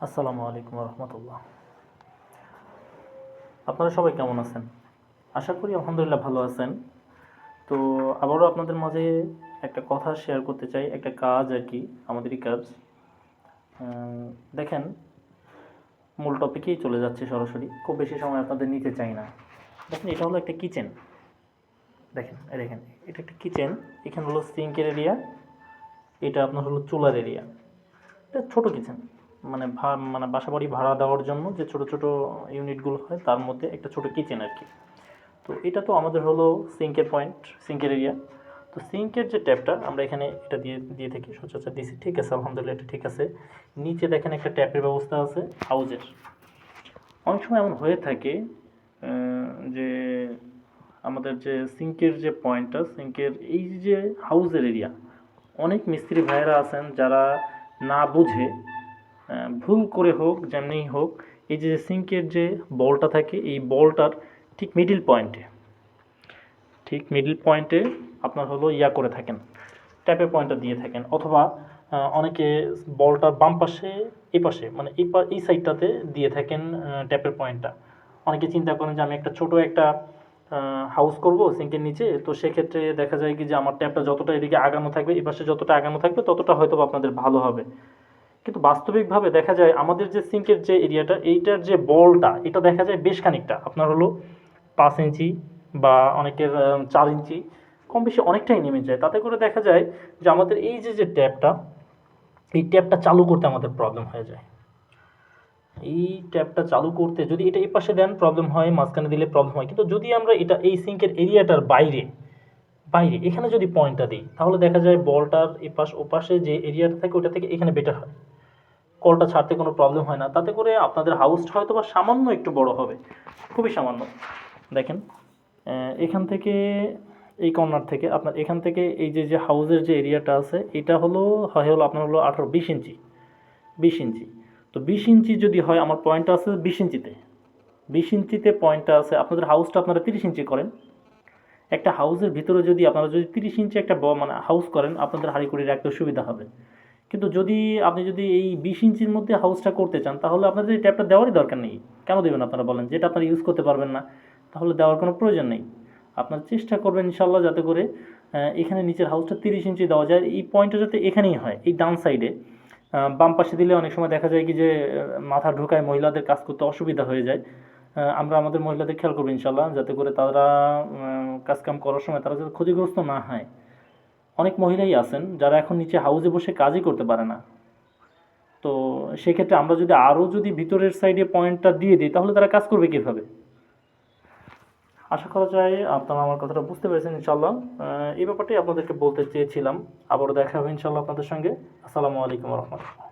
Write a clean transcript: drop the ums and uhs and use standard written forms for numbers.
আসসালামু আলাইকুম রহমতুল্লাহ। আপনারা সবাই কেমন আছেন? আশা করি আলহামদুলিল্লাহ ভালো আছেন। তো আবারও আপনাদের মাঝে একটা কথা শেয়ার করতে চাই, একটা কাজ আর কি, আমাদেরই কাজ। দেখেন, মূল টপিকেই চলে যাচ্ছে সরাসরি, খুব বেশি সময় আপনাদের নিতে চাই না। দেখেন, এটা হলো একটা কিচেন। দেখেন, দেখেন, এটা একটা কিচেন। এখানে হলো সিঙ্কের এরিয়া, এটা আপনার হলো চুলার এরিয়া। এটা ছোটো কিচেন, মানে বাসা বাড়ি ভাড়া দেওয়ার জন্য যে ছোটো ছোটো ইউনিটগুলো হয় তার মধ্যে একটা ছোটো কিচেন আর কি। তো এটা তো আমাদের হলো সিঙ্কের পয়েন্ট, সিঙ্কের এরিয়া। তো সিঙ্কের যে ট্যাপটা আমরা এখানে এটা দিয়ে দিয়ে থাকি, সচরাচর দিয়েছি, ঠিক আছে, আলহামদুলিল্লাহ এটা ঠিক আছে। নিচে দেখেন একটা ট্যাপের ব্যবস্থা আছে হাউজের। অনেক সময় এমন হয়ে থাকে যে আমাদের যে সিঙ্কের যে পয়েন্টটা, সিঙ্কের এই যে হাউজের এরিয়া, অনেক মিস্ত্রি ভাইয়েরা আছেন যারা না বুঝে ভুল করে হোক যেমনিই হোক, এই যে সিঙ্কের যে বলটা থাকে এই বলটার ঠিক মিডিল পয়েন্টে আপনার হলো করে থাকেন, ট্যাপের পয়েন্টটা দিয়ে থাকেন, অথবা অনেকে বলটার বাম পাশে, এই পাশে মানে এই সাইডটাতে দিয়ে থাকেন ট্যাপের পয়েন্টটা। অনেকে চিন্তা করেন যে আমি একটা ছোট একটা হাউস করব সিঙ্কের নিচে, তো সেক্ষেত্রে দেখা যায় কি যে আমার ট্যাপটা যতটা এদিকে আগানো থাকবে, এই পাশে যতটা আগানো থাকবে ততটা হয়তো আপনাদের ভালো হবে। কিন্তু বাস্তবিকভাবে দেখা যায় আমাদের যে সিঙ্কের যে এরিয়াটা, এইটার যে বলটা, এটা দেখা যায় বেশ খানিকটা আপনার হলো 5 ইঞ্চি বা অনেকের 4 ইঞ্চি, কম বেশি অনেকটাই নেমে যায়। তাতে করে দেখা যায় যে আমাদের এই যে ট্যাপটা, এই ট্যাপটা চালু করতে আমাদের প্রবলেম হয়ে যায়। এই ট্যাপটা চালু করতে যদি এটা এই পাশে দেন প্রবলেম হয়, মাঝখানে দিলে প্রবলেম হয়, কিন্তু যদি আমরা এটা এই সিঙ্কের এরিয়াটার বাইরে বাইরে এখানে যদি পয়েন্টটা দিই, তাহলে দেখা যায় বলটার এপাশ ওপাশে যে এরিয়াটা থাকে ওটা থেকে এখানে বেটার হয়, কলটা ছাড়তে কোনো প্রবলেম হয় না। তাতে করে আপনাদের হাউসটা হয়তো বা সামান্য একটু বড় হবে, খুবই সামান্য। দেখেন, এখান থেকে এই কর্নার থেকে আপনার এখান থেকে এই যে হাউসের যে এরিয়াটা আছে, এটা হলো হলো আপনার হলো 18-20 ইঞ্চি, 20 ইঞ্চি। তো 20 ইঞ্চি যদি হয়, আমার পয়েন্টটা আছে 20 ইঞ্চিতে, 20 ইঞ্চিতে পয়েন্টটা আছে। আপনাদের হাউসটা আপনারা 30 ইঞ্চি করেন, একটা হাউসের ভিতরে যদি আপনারা 30 ইঞ্চি একটা মানে হাউস করেন, আপনাদের হাঁড়িকুড়ি রাখতে সুবিধা হবে। কিন্তু আপনি যদি এই 20 ইঞ্চির মধ্যে হাউসটা করতে চান, তাহলে আপনাদের এই ট্যাপটা দেওয়ারই দরকার নেই। কেন দেবেন আপনারা বলেন? যেটা আপনারা ইউজ করতে পারবেন না, তাহলে দেওয়ার কোনো প্রয়োজন নেই। আপনারা চেষ্টা করবেন ইনশাল্লাহ যাতে করে এখানে নিচের হাউসটা 30 ইঞ্চি দেওয়া যায়। এই পয়েন্টটা যাতে এখানেই হয়, এই ডান সাইডে। বাম পাশে দিলে অনেক সময় দেখা যায় কি যে মাথা ঢোকায়, মহিলাদের কাজ করতে অসুবিধা হয়ে যায়। আমরা আমাদের মহিলাদের খেয়াল করবো ইনশাল্লাহ, যাতে করে তারা কাজকাম করার সময় তারা যাতে ক্ষতিগ্রস্ত না হয়। অনেক মহিলাই আছেন যারা এখন নিচে হাউসে বসে কাজই করতে পারে না। তো সেক্ষেত্রে আমরা যদি আরও যদি ভিতরের সাইডে পয়েন্টটা দিয়ে দিই, তাহলে তারা কাজ করবে কীভাবে? আশা করা যায় আপনারা আমার কথাটা বুঝতে পেরেছেন ইনশাল্লাহ। এই ব্যাপারটাই আপনাদেরকে বলতে চেয়েছিলাম। আবারও দেখা হবে ইনশাল্লাহ আপনাদের সঙ্গে। আসসালামু আলাইকুম রহমতুল্লাহ।